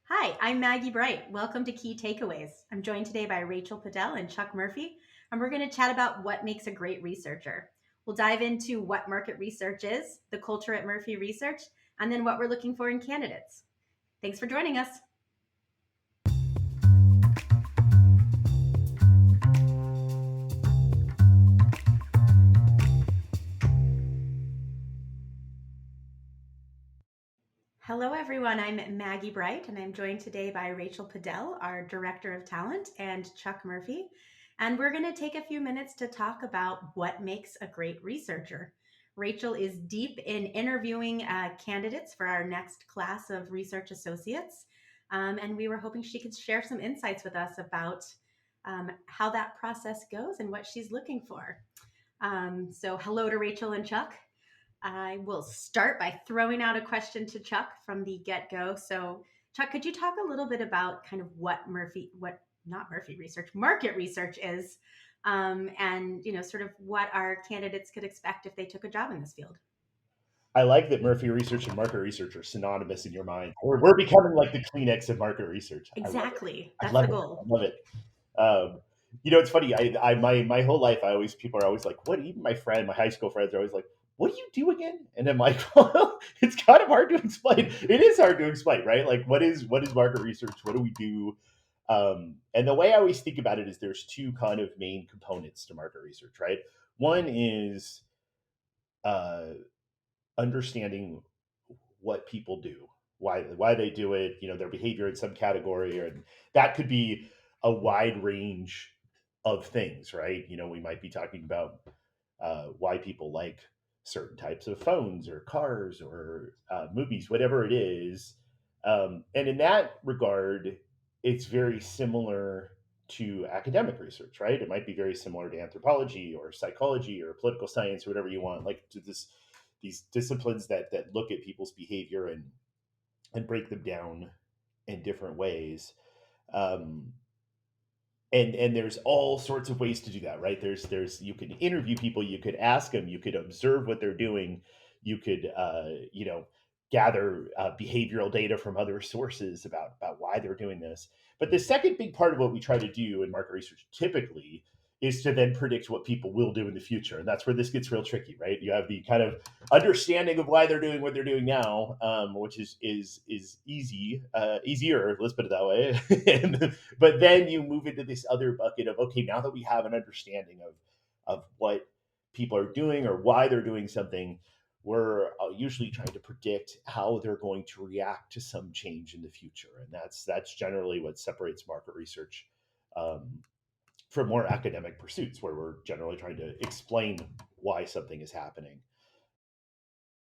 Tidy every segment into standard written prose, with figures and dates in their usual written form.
Hi, I'm Maggie Bright. Welcome to Key Takeaways. I'm joined today by Rachel Padell and Chuck Murphy, and we're going to chat about what makes a great researcher. We'll dive into what market research is, the culture at Murphy Research, and then what we're looking for in candidates. Thanks for joining us. Hello, everyone. I'm Maggie Bright, and I'm joined today by Rachel Padell, our Director of Talent, and Chuck Murphy. And we're going to take a few minutes to talk about what makes a great researcher. Rachel is deep in interviewing candidates for our next class of research associates. And we were hoping she could share some insights with us about how that process goes and what she's looking for. So, hello to Rachel and Chuck. I will start by throwing out a question to Chuck from the get go. So, Chuck, could you talk a little bit about kind of not Murphy research, market research is, and sort of what our candidates could expect if they took a job in this field? I like that Murphy research and market research are synonymous in your mind. We're becoming like the Kleenex of market research. I love it. Exactly, I that's the love it. I goal. love it. It's funny. My whole life, people are always like, "What?" Even my high school friends are always like, "What do you do again?" And I'm like, "Well, it's kind of hard to explain. It is hard to explain, right? Like, what is market research? What do we do?" And the way I always think about it is there's two kind of main components to market research, right? One is uh, understanding what people do, why they do it, their behavior in some category, and that could be a wide range of things, right? We might be talking about why people like certain types of phones or cars or movies, whatever it is. And in that regard, it's very similar to academic research, right? It might be very similar to anthropology or psychology or political science or whatever you want, like to these disciplines that look at people's behavior and break them down in different ways. Um, and there's all sorts of ways to do that, right? There's you can interview people, you could ask them, you could observe what they're doing, you could gather behavioral data from other sources about why they're doing this. But the second big part of what we try to do in market research typically is to then predict what people will do in the future, and that's where this gets real tricky, right? You have the kind of understanding of why they're doing what they're doing now, which is easier. Let's put it that way. But then you move into this other bucket of, okay, now that we have an understanding of what people are doing or why they're doing something, we're usually trying to predict how they're going to react to some change in the future, and that's generally what separates market research um, from more academic pursuits, where we're generally trying to explain why something is happening.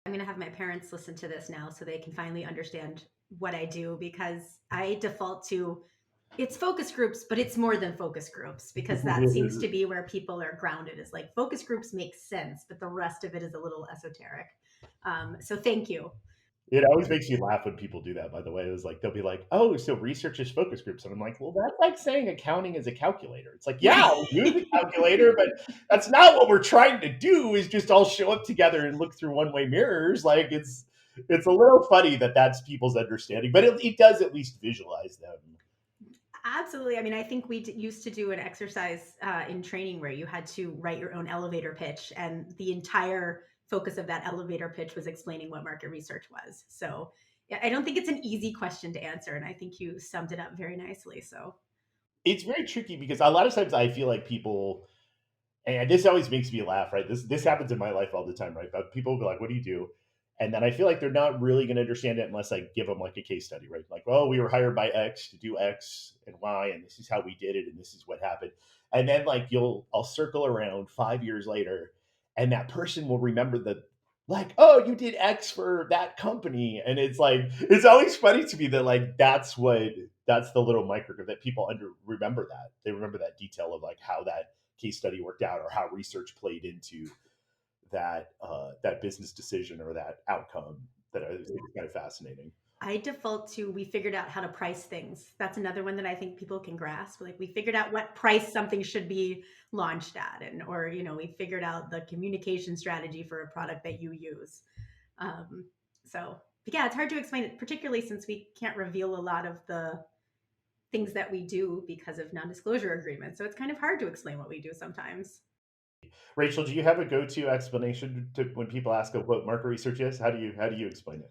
I'm going to have my parents listen to this now so they can finally understand what I do because I default to it's focus groups, but it's more than focus groups because that seems to be where people are grounded is like focus groups make sense, but the rest of it is a little esoteric. So thank you. It always makes me laugh when people do that, by the way. It was like, they'll be like, "Oh, so research is focus groups." And I'm like, "Well, that's like saying accounting is a calculator." It's like, yeah, Right. we use a calculator, but that's not what we're trying to do is just all show up together and look through one-way mirrors. Like it's a little funny that that's people's understanding, but it does at least visualize them. Absolutely. I mean, I think we used to do an exercise in training where you had to write your own elevator pitch, and the entire focus of that elevator pitch was explaining what market research was. So yeah, I don't think it's an easy question to answer, and I think you summed it up very nicely. So It's very tricky because a lot of times I feel like people, and this always makes me laugh, right? This happens in my life all the time, right? But people will be like, "What do you do?" And then I feel like they're not really going to understand it unless I give them like a case study, right? Like, "Oh, we were hired by X to do X and Y, and this is how we did it, and this is what happened." And then like I'll circle around 5 years later, and that person will remember that, like, "Oh, you did X for that company," and it's like it's always funny to me that like that's the little micro that people under remember that they remember that detail of like how that case study worked out or how research played into that business decision or that outcome. That I think is kind of fascinating. I default to we figured out how to price things. That's another one that I think people can grasp. Like we figured out what price something should be launched at, and or we figured out the communication strategy for a product that you use. Um, so yeah, it's hard to explain it, particularly since we can't reveal a lot of the things that we do because of non-disclosure agreements. So it's kind of hard to explain what we do sometimes. Rachel, do you have a go-to explanation to when people ask what market research is? How do you explain it?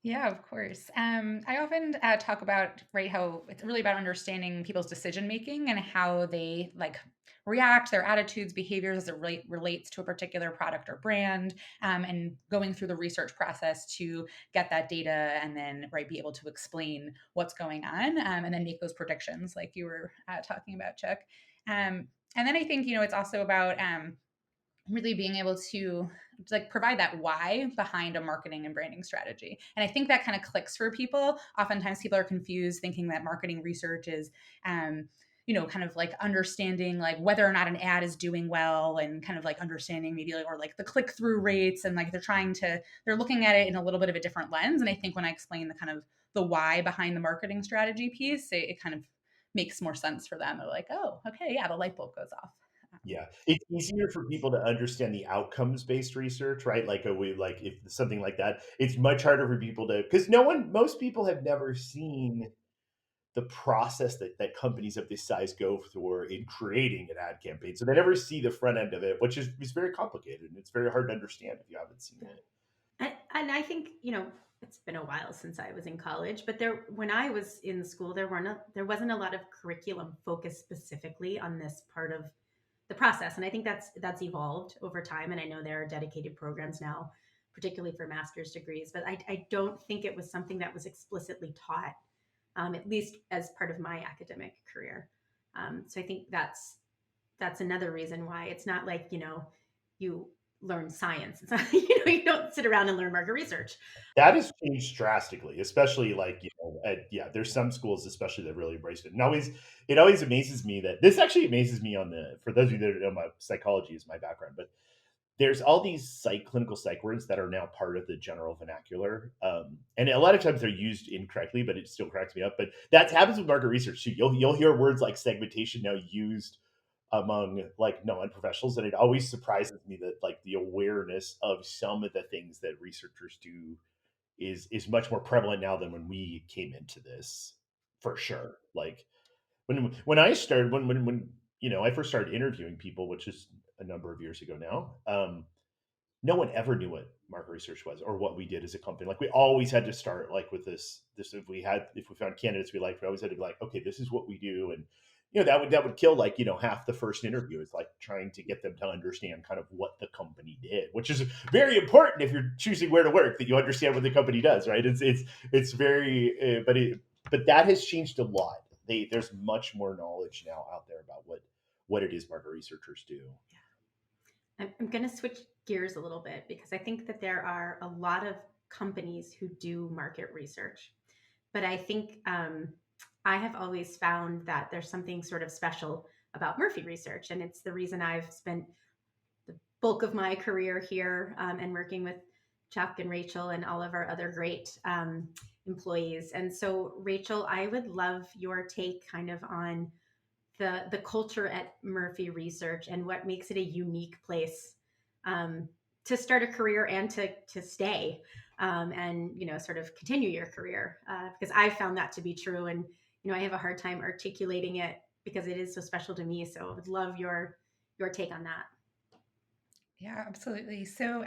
Yeah, of course. I often talk about right how it's really about understanding people's decision making and how they like react, their attitudes, behaviors as it relates to a particular product or brand, and going through the research process to get that data and then right be able to explain what's going on, and then make those predictions like you were talking about, Chuck. And then I think it's also about really being able to like provide that why behind a marketing and branding strategy. And I think that kind of clicks for people. Oftentimes people are confused thinking that marketing research is kind of like understanding like whether or not an ad is doing well and kind of like understanding maybe like or like the click through rates and like they're looking at it in a little bit of a different lens. And I think when I explain the kind of the why behind the marketing strategy piece, it kind of makes more sense for them. They're like, oh, okay, yeah, the light bulb goes off. Yeah, it's easier for people to understand the outcomes-based research, right? Like a we like if something like that, it's much harder for people to because most people have never seen the process that companies of this size go through in creating an ad campaign. So they never see the front end of it, which is very complicated and it's very hard to understand if you haven't seen Yeah. it. And I think, it's been a while since I was in college, but when I was in school, there wasn't a lot of curriculum focused specifically on this part of the process. And I think that's evolved over time. And I know there are dedicated programs now, particularly for master's degrees, but I don't think it was something that was explicitly taught, at least as part of my academic career. So I think that's another reason why it's not like, you learn science. It's not, you don't sit around and learn market research. That has changed drastically, especially like, yeah, there's some schools especially that really embrace it. And it always amazes me that this actually amazes me on the for those of you that don't know my psychology is my background, but there's all these clinical psych words that are now part of the general vernacular. And a lot of times they're used incorrectly, but it still cracks me up. But that happens with market research too. You'll hear words like segmentation now used among like non-professionals, and it always surprises me that like the awareness of some of the things that researchers do is much more prevalent now than when we came into this, for sure. Like when I started when I first started interviewing people, which is a number of years ago now. No one ever knew what market research was or what we did as a company. Like we always had to start like with this if we found candidates we liked, we always had to be like, okay, this is what we do. And that would kill like, half the first interview is like trying to get them to understand kind of what the company did, which is very important if you're choosing where to work, that you understand what the company does, right? It's very but that has changed a lot. There's much more knowledge now out there about what it is market researchers do. I'm going to switch gears a little bit because I think that there are a lot of companies who do market research. But I think I have always found that there's something sort of special about Murphy research. And it's the reason I've spent the bulk of my career here, and working with Chuck and Rachel and all of our other great employees. And so, Rachel, I would love your take kind of on the culture at Murphy Research and what makes it a unique place, um, to start a career and to stay, and sort of continue your career, because I found that to be true, and I have a hard time articulating it because it is so special to me. So I would love your take on that. Yeah, absolutely. So,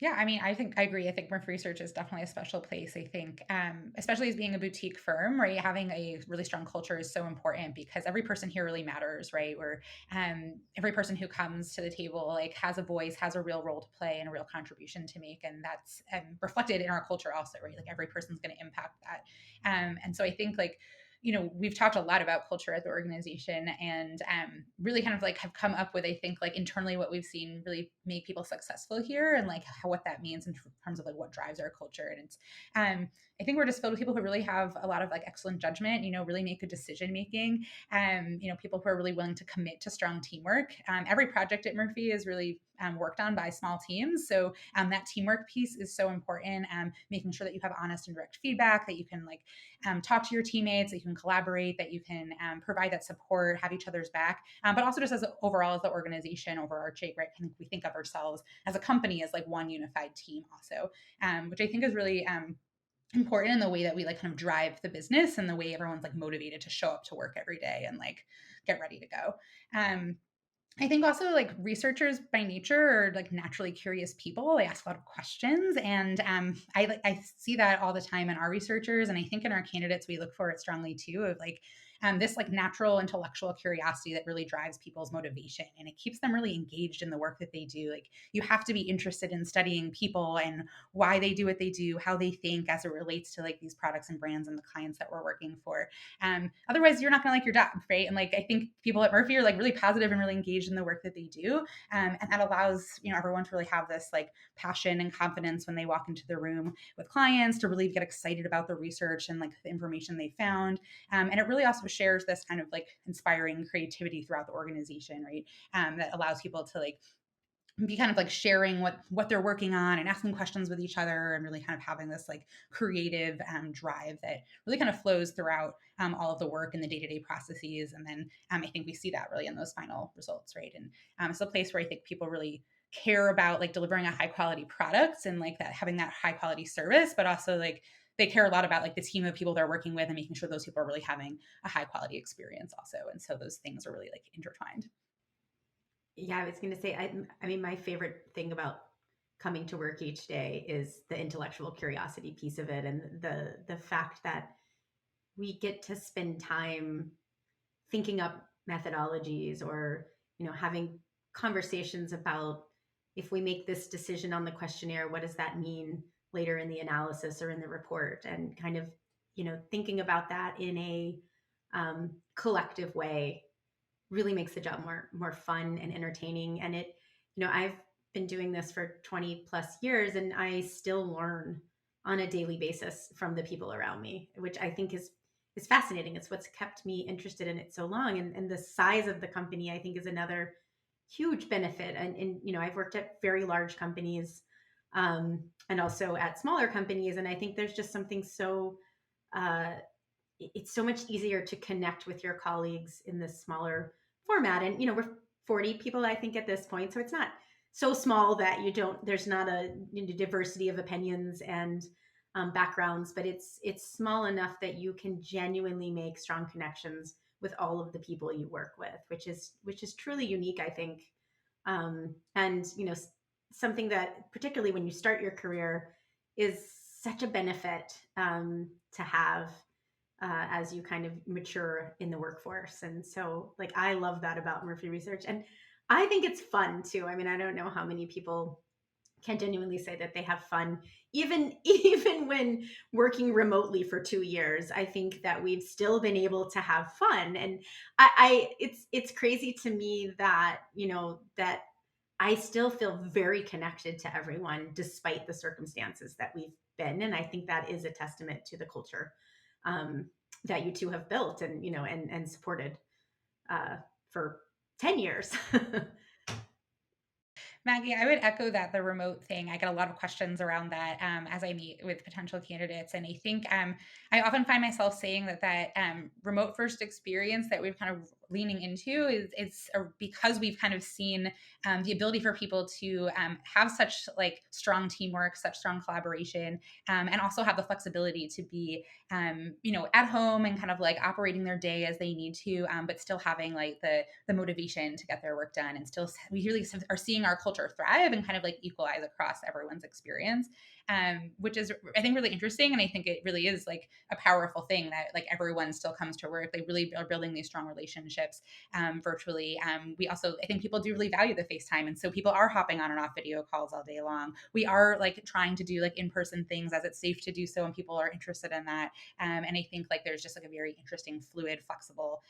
yeah, I mean, I think I agree. I think Murph Research is definitely a special place. I think, especially as being a boutique firm, right? Having a really strong culture is so important because every person here really matters, right? Where every person who comes to the table like has a voice, has a real role to play, and a real contribution to make, and that's reflected in our culture also, right? Like every person's going to impact that, and so I think like we've talked a lot about culture at the organization and really kind of like have come up with, I think, like internally what we've seen really make people successful here and like what that means in terms of like what drives our culture. And it's, I think we're just filled with people who really have a lot of like excellent judgment, really make good decision making, people who are really willing to commit to strong teamwork. Every project at Murphy is really worked on by small teams. So that teamwork piece is so important. Making sure that you have honest and direct feedback, that you can like talk to your teammates, that you can collaborate, that you can provide that support, have each other's back, but also just as overall as the organization overarching, right? I think we think of ourselves as a company as like one unified team also, which I think is really important in the way that we like kind of drive the business and the way everyone's like motivated to show up to work every day and like get ready to go. I think also like researchers by nature are like naturally curious people. They ask a lot of questions, and I see that all the time in our researchers, and I think in our candidates we look for it strongly too. Of like this like natural intellectual curiosity that really drives people's motivation, and it keeps them really engaged in the work that they do. Like you have to be interested in studying people and why they do what they do, how they think as it relates to like these products and brands and the clients that we're working for. Otherwise, you're not going to like your job, right? And like I think people at Murphy are like really positive and really engaged in the work that they do, and that allows everyone to really have this like passion and confidence when they walk into the room with clients to really get excited about the research and like the information they found, and it really also shares this kind of like inspiring creativity throughout the organization, right? That allows people to like be kind of like sharing what they're working on and asking questions with each other and really kind of having this like creative drive that really kind of flows throughout all of the work and the day-to-day processes. And then I think we see that really in those final results, right? And it's a place where I think people really care about like delivering a high quality product and like that having that high quality service, but also like they care a lot about like the team of people they're working with and making sure those people are really having a high quality experience also. And so those things are really like intertwined. Yeah, I was going to say, I mean, my favorite thing about coming to work each day is the intellectual curiosity piece of it, and the fact that we get to spend time thinking up methodologies, or having conversations about, if we make this decision on the questionnaire, what does that mean later in the analysis or in the report, and kind of thinking about that in a collective way really makes the job more fun and entertaining. And I've been doing this for 20 plus years, and I still learn on a daily basis from the people around me, which I think is fascinating. It's what's kept me interested in it so long. And the size of the company, I think, is another huge benefit. And I've worked at very large companies, and also at smaller companies, and I think there's just something so uh, it's so much easier to connect with your colleagues in this smaller format. And we're 40 people, I think, at this point, so it's not so small that there's not a diversity of opinions and backgrounds, but it's small enough that you can genuinely make strong connections with all of the people you work with, which is truly unique, I think. And something that, particularly when you start your career, is such a benefit to have as you kind of mature in the workforce. And so, like, I love that about Murphy Research. And I think it's fun too. I mean, I don't know how many people can genuinely say that they have fun, even even when working remotely for 2 years. I think that we've still been able to have fun. And it's crazy to me that, that I still feel very connected to everyone despite the circumstances that we've been. And I think that is a testament to the culture um, that you two have built, and and supported for 10 years. Maggie, I would echo that the remote thing. I get a lot of questions around that as I meet with potential candidates, and I think I often find myself saying that remote first experience that we've kind of leaning into is because we've kind of seen the ability for people to have such like strong teamwork, such strong collaboration, and also have the flexibility to be at home and kind of like operating their day as they need to, but still having like the motivation to get their work done, and still we really are seeing our culture thrive and kind of like equalize across everyone's experience, which is I think really interesting. And I think it really is like a powerful thing that like everyone still comes to work. They really are building these strong relationships virtually. We also, I think people do really value the FaceTime. And so people are hopping on and off video calls all day long. We are like trying to do like in-person things as it's safe to do so, and people are interested in that. And I think like there's just like a very interesting, fluid, flexible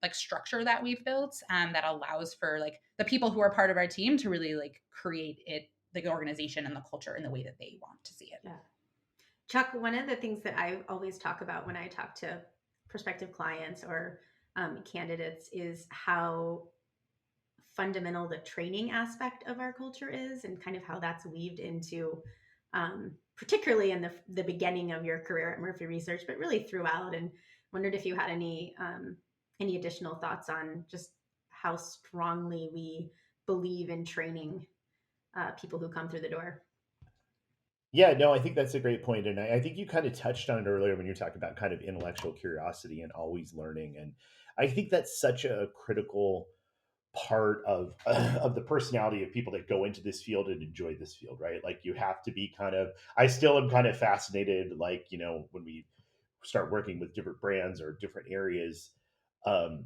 like structure that we've built that allows for like the people who are part of our team to really like create it, the organization and the culture in the way that they want to see it. Yeah. Chuck, one of the things that I always talk about when I talk to prospective clients or candidates is how fundamental the training aspect of our culture is, and kind of how that's weaved into, particularly in the beginning of your career at Murphy Research, but really throughout. And wondered if you had any additional thoughts on just how strongly we believe in training people who come through the door. Yeah, no, I think that's a great point, and I think you kind of touched on it earlier when you talked about kind of intellectual curiosity and always learning, and I think that's such a critical part of of the personality of people that go into this field and enjoy this field, right? Like you have to be kind of. I still am kind of fascinated, like when we start working with different brands or different areas, um,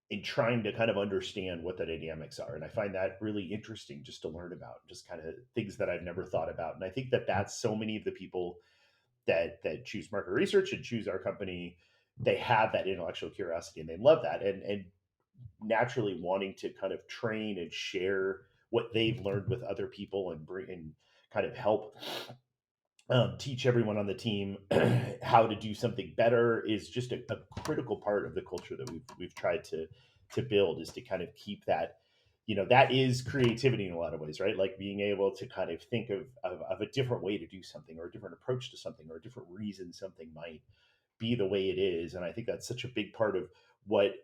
in trying to kind of understand what the dynamics are. And I find that really interesting just to learn about, just kind of things that I've never thought about. And I think that that's so many of the people that choose market research and choose our company, they have that intellectual curiosity and they love that. And naturally wanting to kind of train and share what they've learned with other people and bring and kind of help teach everyone on the team how to do something better is just a critical part of the culture that we've tried to build, is to kind of keep that. That is creativity in a lot of ways, right? Like being able to kind of think of a different way to do something, or a different approach to something, or a different reason something might be the way it is. And I think that's such a big part of what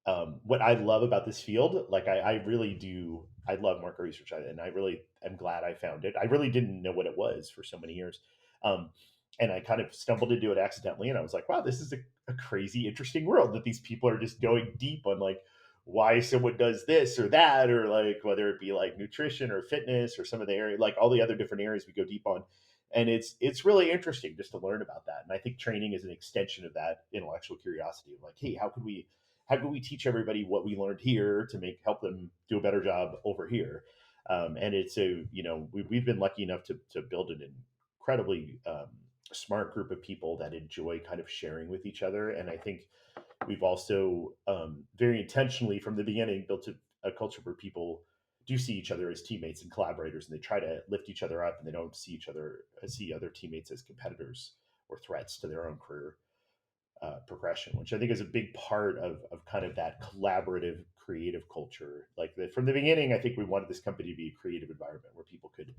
I love about this field. Like I really do. I love market research, and I really am glad I found it. I really didn't know what it was for so many years, um, and I kind of stumbled into it accidentally. And I was like, wow, this is a crazy, interesting world that these people are just going deep on, like why someone does this or that, or like whether it be like nutrition or fitness or some of the area, like all the other different areas we go deep on. And it's really interesting just to learn about that. And I think training is an extension of that intellectual curiosity of like, hey, how can we teach everybody what we learned here to help them do a better job over here? And it's we've been lucky enough to build an incredibly smart group of people that enjoy kind of sharing with each other. And I think we've also very intentionally from the beginning built a culture where people do see each other as teammates and collaborators, and they try to lift each other up, and they don't see other teammates as competitors or threats to their own career progression, which I think is a big part of kind of that collaborative, creative culture. Like from the beginning, I think we wanted this company to be a creative environment where people could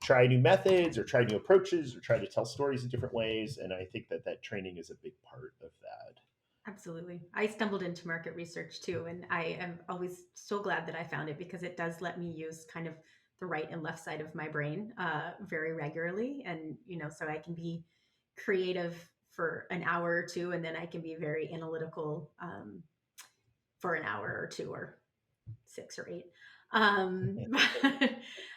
try new methods or try new approaches or try to tell stories in different ways. And I think that training is a big part of that. Absolutely. I stumbled into market research too, and I am always so glad that I found it because it does let me use kind of the right and left side of my brain very regularly. And, so I can be creative for an hour or two, and then I can be very analytical for an hour or two or 6 or 8.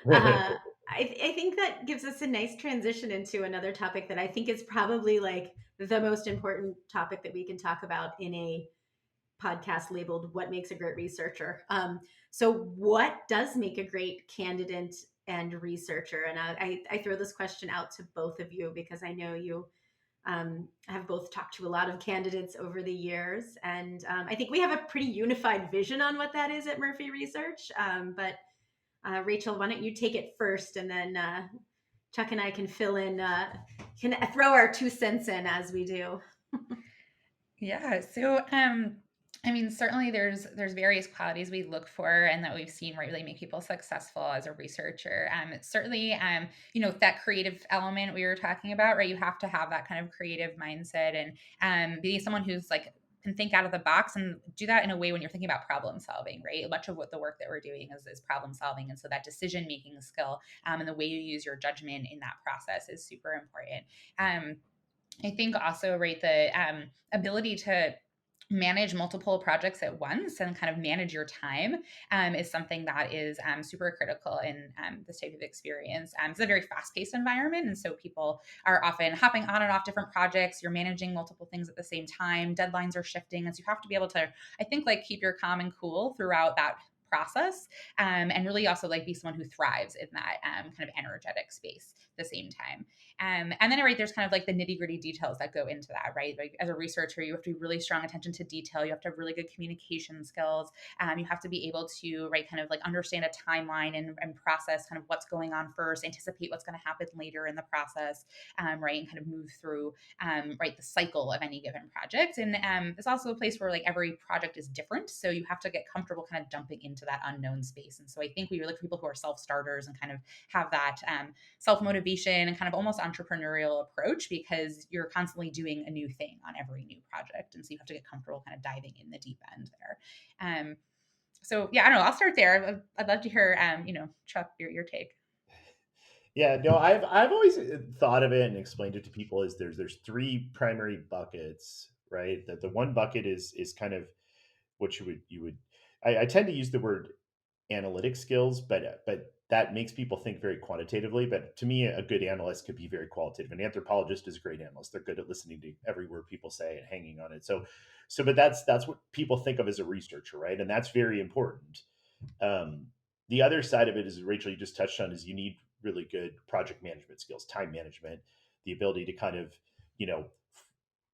But I think that gives us a nice transition into another topic that I think is probably like the most important topic that we can talk about in a podcast labeled "What Makes a Great Researcher." So, what does make a great candidate and researcher? And I throw this question out to both of you because I know you have both talked to a lot of candidates over the years, and I think we have a pretty unified vision on what that is at Murphy Research. But Rachel, why don't you take it first, and then Chuck and I can fill in, can throw our 2 cents in as we do. Yeah. So, I mean, certainly there's various qualities we look for and that we've seen really make people successful as a researcher. Certainly, that creative element we were talking about, right? You have to have that kind of creative mindset and be someone who's like can think out of the box and do that in a way when you're thinking about problem solving, right? Much of what the work that we're doing is problem solving, and so that decision making skill and the way you use your judgment in that process is super important. I think also, right, the ability to manage multiple projects at once and kind of manage your time is something that is super critical in this type of experience. It's a very fast-paced environment, and so people are often hopping on and off different projects. You're managing multiple things at the same time. Deadlines are shifting, and so you have to be able to, I think, like keep your calm and cool throughout that process, and really also like be someone who thrives in that kind of energetic space. the same time. And then, right, there's kind of like the nitty gritty details that go into that, right? Like as a researcher, you have to be really strong attention to detail. You have to have really good communication skills. You have to be able to, right, kind of like understand a timeline and process kind of what's going on first, anticipate what's going to happen later in the process, right, and kind of move through, right, the cycle of any given project. And it's also a place where like every project is different. So you have to get comfortable kind of jumping into that unknown space. And so I think we look for people who are self starters and kind of have that self motivation and kind of almost entrepreneurial approach, because you're constantly doing a new thing on every new project. And so you have to get comfortable kind of diving in the deep end there. So yeah, I don't know. I'll start there. I'd love to hear, Chuck, your take. Yeah, no, I've always thought of it and explained it to people as there's three primary buckets, right? That the one bucket is kind of what you would I tend to use the word analytic skills, but that makes people think very quantitatively. But to me, a good analyst could be very qualitative. An anthropologist is a great analyst. They're good at listening to every word people say and hanging on it. But that's what people think of as a researcher, right? And that's very important. Um, the other side of it is, Rachel, you just touched on, is you need really good project management skills, time management, the ability to kind of, you know,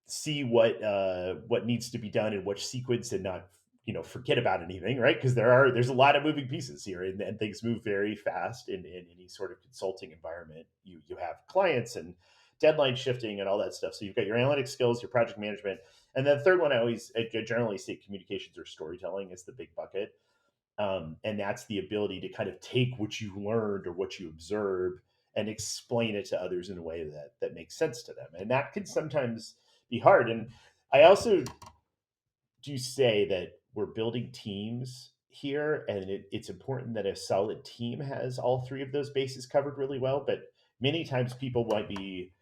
see what needs to be done in which sequence, and not forget about anything, right? Because there's a lot of moving pieces here, and things move very fast in any sort of consulting environment. You have clients and deadline shifting and all that stuff. So you've got your analytic skills, your project management, and then the third one, I generally say communications or storytelling is the big bucket. And that's the ability to kind of take what you learned or what you observed and explain it to others in a way that makes sense to them. And that can sometimes be hard. And I also do say that we're building teams here, and it's important that a solid team has all three of those bases covered really well. But many times people might be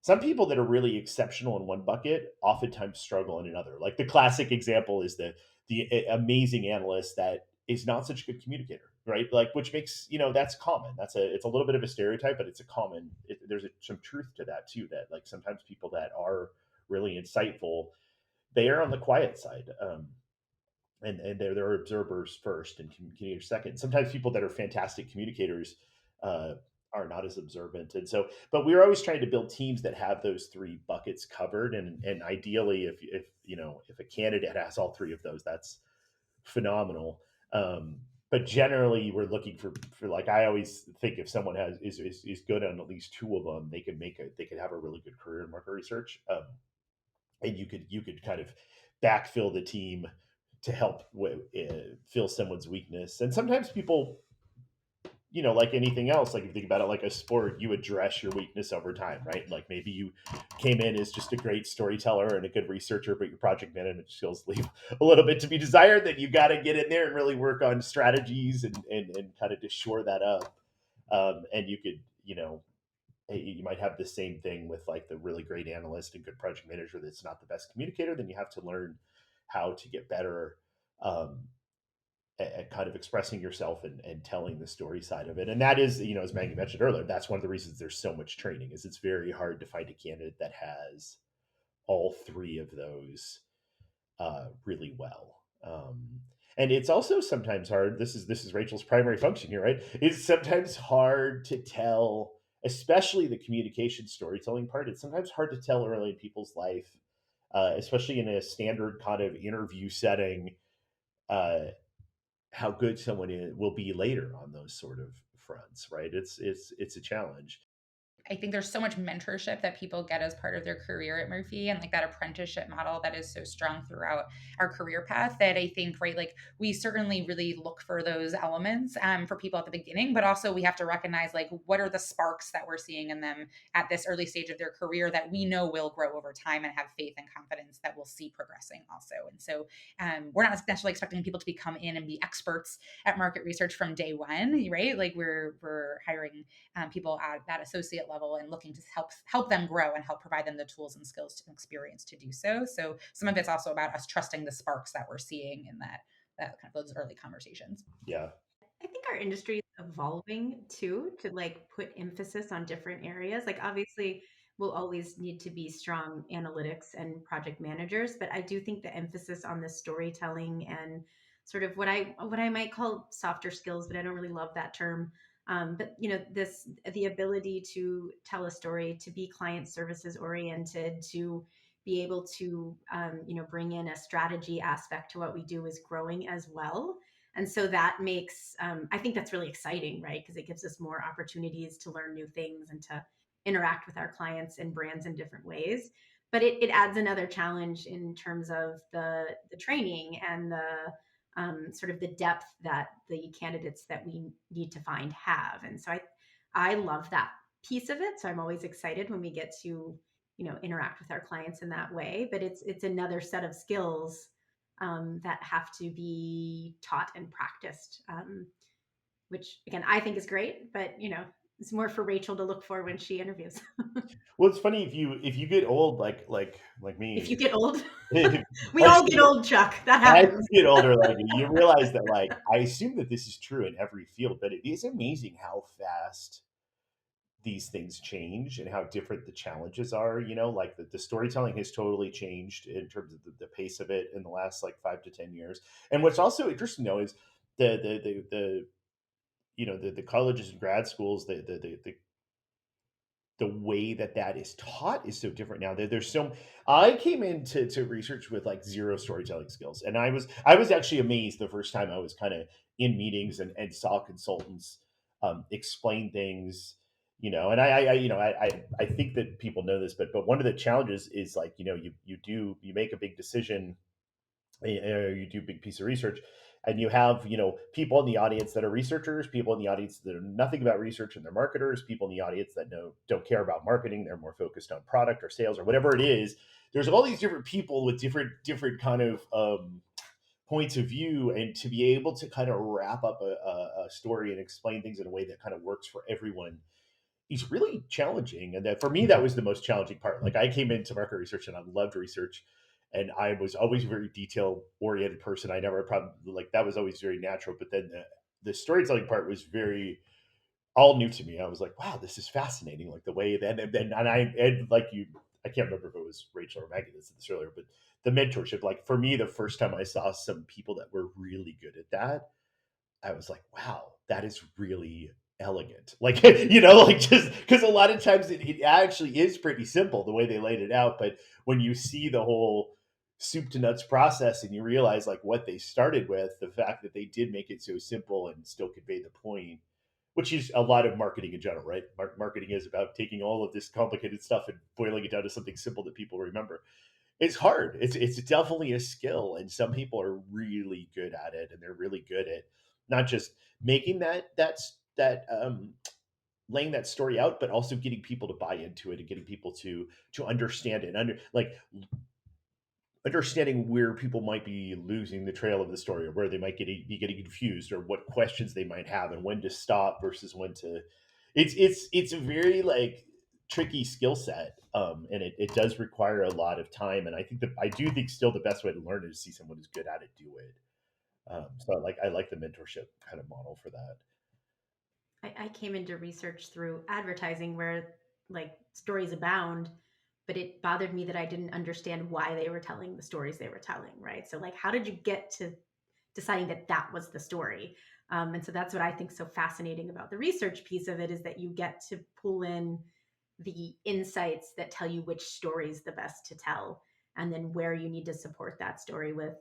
some people that are really exceptional in one bucket oftentimes struggle in another. Like the classic example is the amazing analyst that is not such a good communicator, right? Like, which makes, that's common. It's a little bit of a stereotype, but it's a common. Some truth to that too. That like sometimes people that are really insightful, they are on the quiet side. And they're observers first and communicators second. Sometimes people that are fantastic communicators uh, are not as observant, and so. But we're always trying to build teams that have those three buckets covered, and ideally, if a candidate has all three of those, that's phenomenal. But generally, we're looking for like I always think if someone is good on at least two of them, they could have a really good career in market research. And you could kind of backfill the team to help fill someone's weakness. And sometimes people, like anything else, like if you think about it like a sport, you address your weakness over time, right? Like maybe you came in as just a great storyteller and a good researcher, but your project management skills leave a little bit to be desired. Then you got to get in there and really work on strategies and kind of just shore that up. And you could, you might have the same thing with like the really great analyst and good project manager that's not the best communicator. Then you have to learn how to get better um, at kind of expressing yourself and telling the story side of it. And that is, as Maggie mentioned earlier, that's one of the reasons there's so much training. Is it's very hard to find a candidate that has all three of those really well. And it's also sometimes hard. This is Rachel's primary function here, right? It's sometimes hard to tell, especially the communication storytelling part. It's sometimes hard to tell early in people's life, especially in a standard kind of interview setting, uh, how good someone will be later on those sort of fronts, right? It's a challenge. I think there's so much mentorship that people get as part of their career at Murphy, and like that apprenticeship model that is so strong throughout our career path, that I think, right, like we certainly really look for those elements for people at the beginning, but also we have to recognize like what are the sparks that we're seeing in them at this early stage of their career that we know will grow over time, and have faith and confidence that we'll see progressing also. And so we're not necessarily expecting people to come in and be experts at market research from day one, right? Like we're hiring people at that associate level and looking to help them grow and help provide them the tools and skills and experience to do so. So some of it's also about us trusting the sparks that we're seeing in that kind of those early conversations. Yeah. I think our industry is evolving too to like put emphasis on different areas. Like obviously we'll always need to be strong analytics and project managers, but I do think the emphasis on the storytelling and sort of what I might call softer skills, but I don't really love that term. But the ability to tell a story, to be client services oriented, to be able to bring in a strategy aspect to what we do is growing as well. And so that makes I think that's really exciting, right? Because it gives us more opportunities to learn new things and to interact with our clients and brands in different ways. But it adds another challenge in terms of the training and the sort of the depth that the candidates that we need to find have. And so I love that piece of it. So I'm always excited when we get to interact with our clients in that way. But it's another set of skills that have to be taught and practiced, which again I think is great. But it's more for Rachel to look for when she interviews. Well, it's funny if you get old like If you me. get old, I we all get old, Chuck. That as happens. you get older, like you realize that like I assume that this is true in every field, but it is amazing how fast these things change and how different the challenges are. Like the storytelling has totally changed in terms of the pace of it in the last like 5 to 10 years. And what's also interesting though is the the colleges and grad schools, the way that that is taught is so different now. There's so I came into to research with like zero storytelling skills, and I was actually amazed the first time I was kind of in meetings and saw consultants explain things. And I think that people know this, but one of the challenges is like you make a big decision, you do a big piece of research, and you have people in the audience that are researchers, people in the audience that are nothing about research and they're marketers, people in the audience that don't care about marketing, they're more focused on product or sales or whatever it is. There's all these different people with different kind of points of view, and to be able to kind of wrap up a story and explain things in a way that kind of works for everyone is really challenging. And that for me, that was the most challenging part. Like I came into market research and I loved research, and I was always a very detail oriented person. I never probably like that was always very natural. But then the storytelling part was very all new to me. I was like, wow, this is fascinating. Like the way that and like you, I can't remember if it was Rachel or Maggie that said this earlier, but the mentorship. Like for me, the first time I saw some people that were really good at that, I was like, wow, that is really elegant. Like, like just because a lot of times it actually is pretty simple the way they laid it out. But when you see the whole soup to nuts process and you realize like what they started with, the fact that they did make it so simple and still convey the point, which is a lot of marketing in general, right? Marketing is about taking all of this complicated stuff and boiling it down to something simple that people remember. It's hard. It's definitely a skill, and some people are really good at it, and they're really good at not just making that laying that story out, but also getting people to buy into it and getting people to understand it, understanding where people might be losing the trail of the story, or where they might be getting confused, or what questions they might have, and when to stop versus when to. It's a very like tricky skill set, and it does require a lot of time. And I do think still the best way to learn is to see someone who's good at it do it. So I like the mentorship kind of model for that. I came into research through advertising where like stories abound, but it bothered me that I didn't understand why they were telling the stories they were telling, right? So like how did you get to deciding that that was the story? And so that's what I think so fascinating about the research piece of it is that you get to pull in the insights that tell you which story is the best to tell, and then where you need to support that story with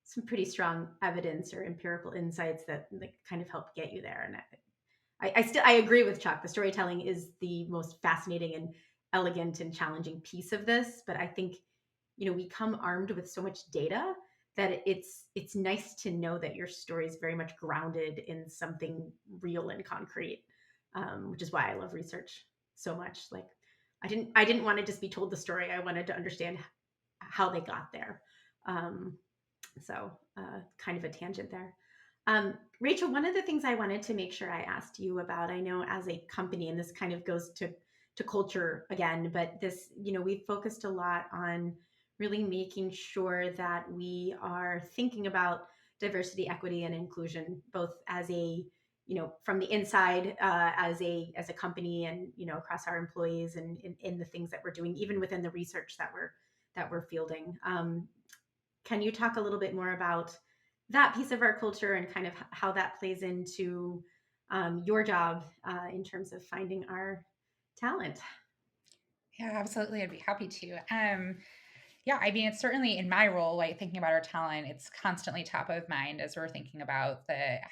some pretty strong evidence or empirical insights that kind of help get you there. And I agree with Chuck. The storytelling is the most fascinating and elegant and challenging piece of this. But I think we come armed with so much data that it's nice to know that your story is very much grounded in something real and concrete, which is why I love research so much. Like I didn't want to just be told the story. I wanted to understand how they got there. Um, so kind of a tangent there. Rachel, one of the things I wanted to make sure I asked you about, I know as a company, and this kind of goes to culture again, but this, we've focused a lot on really making sure that we are thinking about diversity, equity, and inclusion, both as a, from the inside as a company, and across our employees, and in the things that we're doing, even within the research that we're fielding. Can you talk a little bit more about that piece of our culture and kind of how that plays into your job in terms of finding our talent. Yeah, absolutely. I'd be happy to. Yeah, I mean, it's certainly in my role, like thinking about our talent, it's constantly top of mind as we're thinking about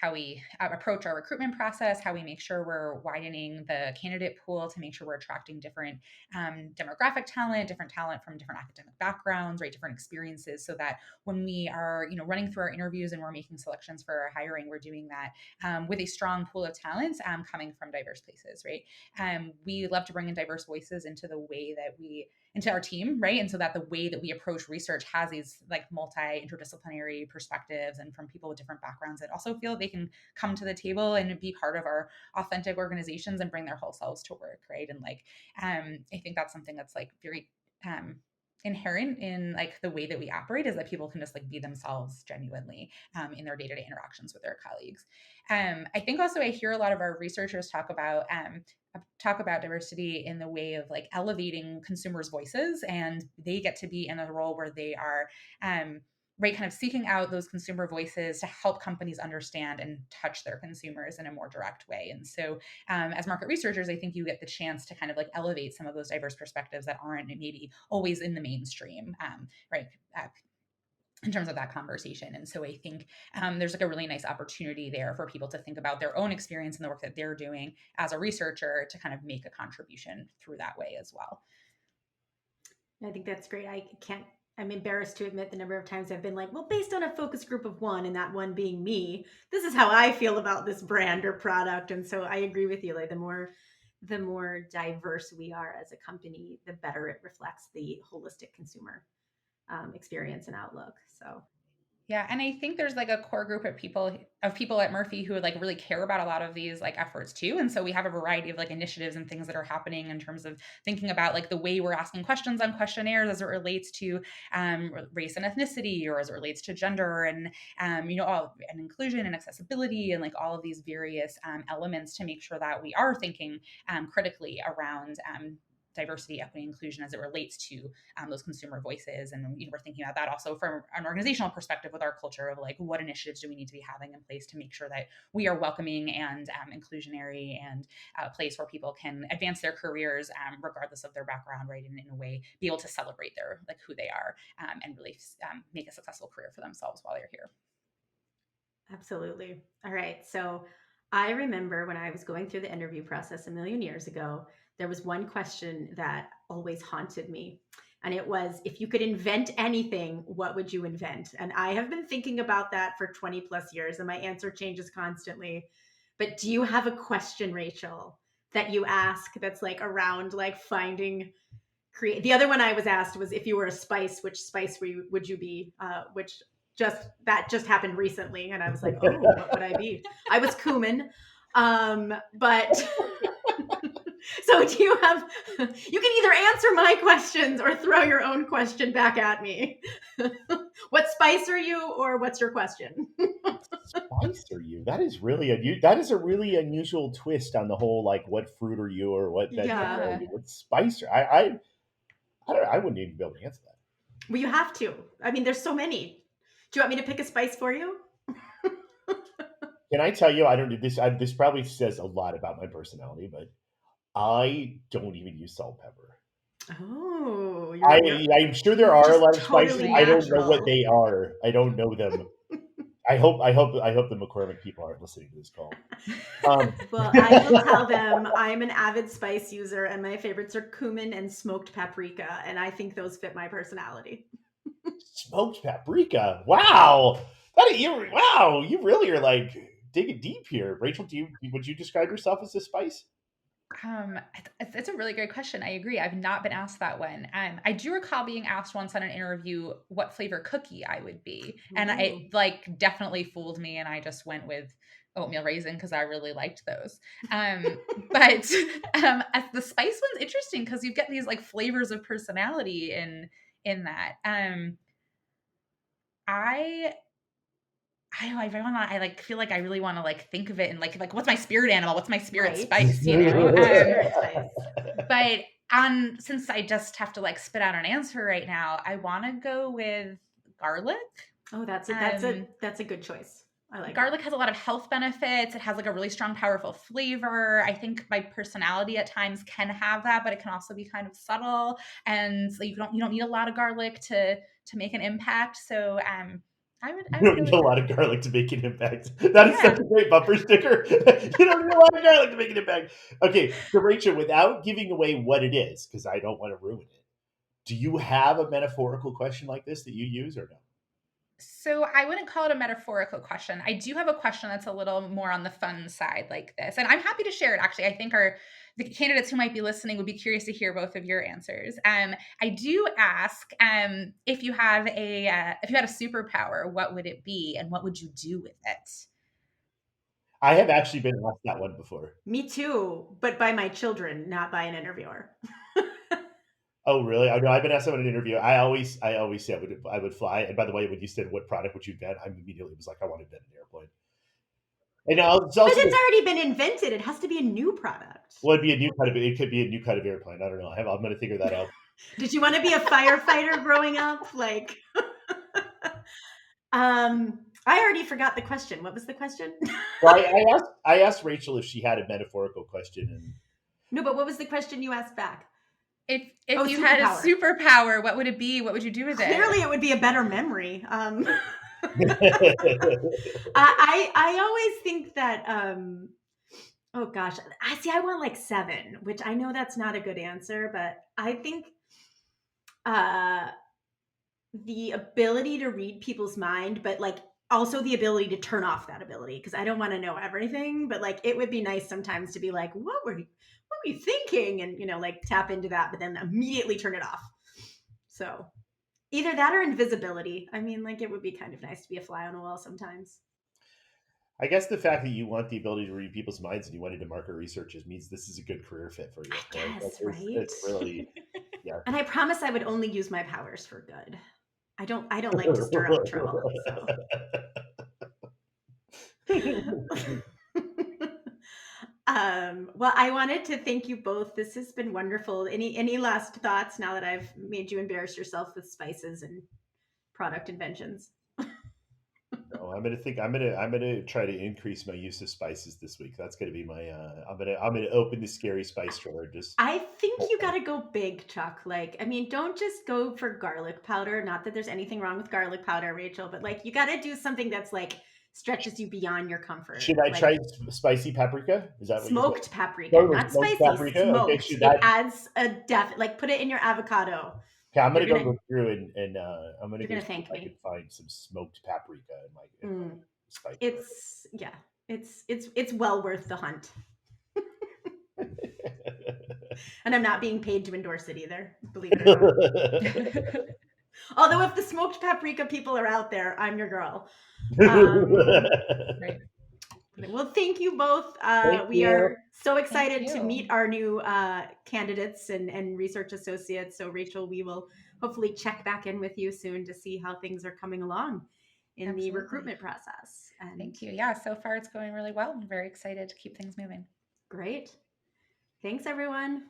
how we approach our recruitment process, how we make sure we're widening the candidate pool to make sure we're attracting different demographic talent from different academic backgrounds, right, different experiences, so that when we are, running through our interviews and we're making selections for our hiring, we're doing that with a strong pool of talents coming from diverse places, right? We love to bring in diverse voices into the way that into our team, right? And so that the way that we approach research has these like multi-interdisciplinary perspectives and from people with different backgrounds that also feel they can come to the table and be part of our authentic organizations and bring their whole selves to work, right? And like, I think that's something that's like very inherent in like the way that we operate, is that people can just like be themselves genuinely in their day-to-day interactions with their colleagues. I think also I hear a lot of our researchers talk about diversity in the way of like elevating consumers' voices, and they get to be in a role where they are right, kind of seeking out those consumer voices to help companies understand and touch their consumers in a more direct way. And so as market researchers, I think you get the chance to kind of like elevate some of those diverse perspectives that aren't maybe always in the mainstream, right? In terms of that conversation. And so I think there's like a really nice opportunity there for people to think about their own experience and the work that they're doing as a researcher to kind of make a contribution through that way as well. I think that's great. I'm embarrassed to admit the number of times I've been like, well, based on a focus group of one, and that one being me, this is how I feel about this brand or product. And so I agree with you. Like the more diverse we are as a company, the better it reflects the holistic consumer experience and outlook. So Yeah, and I think there's like a core group of people at Murphy who like really care about a lot of these like efforts too. And so we have a variety of like initiatives and things that are happening in terms of thinking about like the way we're asking questions on questionnaires as it relates to race and ethnicity, or as it relates to gender and and inclusion and accessibility, and like all of these various elements to make sure that we are thinking critically around diversity, equity, inclusion as it relates to those consumer voices. And we're thinking about that also from an organizational perspective with our culture of like what initiatives do we need to be having in place to make sure that we are welcoming and inclusionary, and a place where people can advance their careers regardless of their background, right? And in a way be able to celebrate their like who they are and really make a successful career for themselves while they're here. absolutely. All right. So I remember when I was going through the interview process a million years ago, there was one question that always haunted me. And it was, if you could invent anything, what would you invent? And I have been thinking about that for 20 plus years, and my answer changes constantly. But do you have a question, Rachel, that you ask that's like around like finding create? The other one I was asked was, if you were a spice, which spice would you be? Which just happened recently, and I was like, oh, what would I be? I was cumin, but so do you have? You can either answer my questions or throw your own question back at me. What spice are you, or what's your question? Spice are you? That is a really unusual twist on the whole like what fruit are you or what vegetable are Yeah. Yeah. you? What spice are I don't I wouldn't even be able to answer that. Well, you have to. I mean, there's so many. Do you want me to pick a spice for you? Can I tell you I don't do this this probably says a lot about my personality, but I don't even use salt and pepper. Oh, I'm sure there you're are a just lot of spices. totally I don't know what natural. they are. I don't know them. I hope the McCormick people aren't listening to this call. Um, Well, I will tell them I'm an avid spice user, and my favorites are cumin and smoked paprika, and I think those fit my personality. smoked paprika. Wow, wow, you really are like digging deep here, Rachel. Would you describe yourself as a spice? It's a really great question. I agree. I've not been asked that one. I do recall being asked once on an interview what flavor cookie I would be, and Ooh. it like definitely fooled me, and I just went with oatmeal raisin because I really liked those. But as the spice one's interesting because you get these like flavors of personality in that. I I like feel like I really want to like think of it and like what's my spirit animal? What's my spirit Right, spice? right. What's your spirit spice? But on since I just have to like spit out an answer right now, I want to go with garlic. Oh, that's Um, a good choice. I like garlic has a lot of health benefits. It has like a really strong, powerful flavor. I think my personality at times can have that, but it can also be kind of subtle. And so you don't need a lot of garlic to make an impact. So I You would don't go need with a that. lot of garlic to make an impact. That is Yeah. such a great bumper sticker. You don't need a lot of garlic to make an impact. Okay, so Rachel, without giving away what it is, because I don't want to ruin it, do you have a metaphorical question like this that you use or no? So I wouldn't call it a metaphorical question. I do have a question that's a little more on the fun side like this. And I'm happy to share it actually. I think our the candidates who might be listening would be curious to hear both of your answers. I do ask if you have a if you had a superpower, what would it be and what would you do with it? I have actually been asked that one before. Me too, but by my children, not by an interviewer. Oh, really? I know I've been asked that in an interview. I always say I would fly. And by the way, when you said what product would you invent, I immediately was like, I want to invent an airplane. And it's But also it's already been invented. It has to be a new product. well, it could be a new kind of airplane. I don't know. I'm going to figure that out. Did you want to be a firefighter growing up? Like, I already forgot the question. What was the question? Well, I asked Rachel if she had a metaphorical question, and No, but what was the question you asked back? If Oh, you had a superpower. superpower, what would it be? What would you do with it? Clearly, it would be a better memory. I always think that oh gosh, I see. I want like 7, which I know that's not a good answer, but I think uh, the ability to read people's mind, but like also the ability to turn off that ability because I don't want to know everything, but like it would be nice sometimes to be like, what were you thinking? And like tap into that, but then immediately turn it off. So either that or invisibility. I mean, like it would be kind of nice to be a fly on a wall sometimes. I guess the fact that you want the ability to read people's minds and you wanted to market research means this is a good career fit for you. I Right? guess, right? It's really, yeah. And I promise I would only use my powers for good. I don't like to stir up trouble. So well, I wanted to thank you both. This has been wonderful. Any last thoughts now that I've made you embarrass yourself with spices and product inventions? No, I'm gonna try to increase my use of spices this week. That's gonna be my I'm gonna open the scary spice drawer. Just I think you got to go big, Chuck. Like, I mean, don't just go for garlic powder. Not that there's anything wrong with garlic powder, Rachel, but like you got to do something that's like stretches you beyond your comfort. should I Like try spicy paprika? Is that what you said? smoked paprika, No, not smoked spicy, paprika. Okay, smoked. should It that? adds a like put it in your avocado. Okay, I'm You're gonna gonna go through and I'm gonna you're go gonna see if thank I can me. find some smoked paprika in my Mm, spice drawer. it's yeah, it's well worth the hunt. And I'm not being paid to endorse it either, believe it or not. Although if the smoked paprika people are out there, I'm your girl. Um, Right. well, thank you both. Thank We you. are so Thank excited to you. meet our new candidates and research associates. So, Rachel, we will hopefully check back in with you soon to see how things are coming along in the Absolutely. recruitment process. And Thank you. Yeah, so far it's going really well. I'm very excited to keep things moving. great. Thanks, everyone.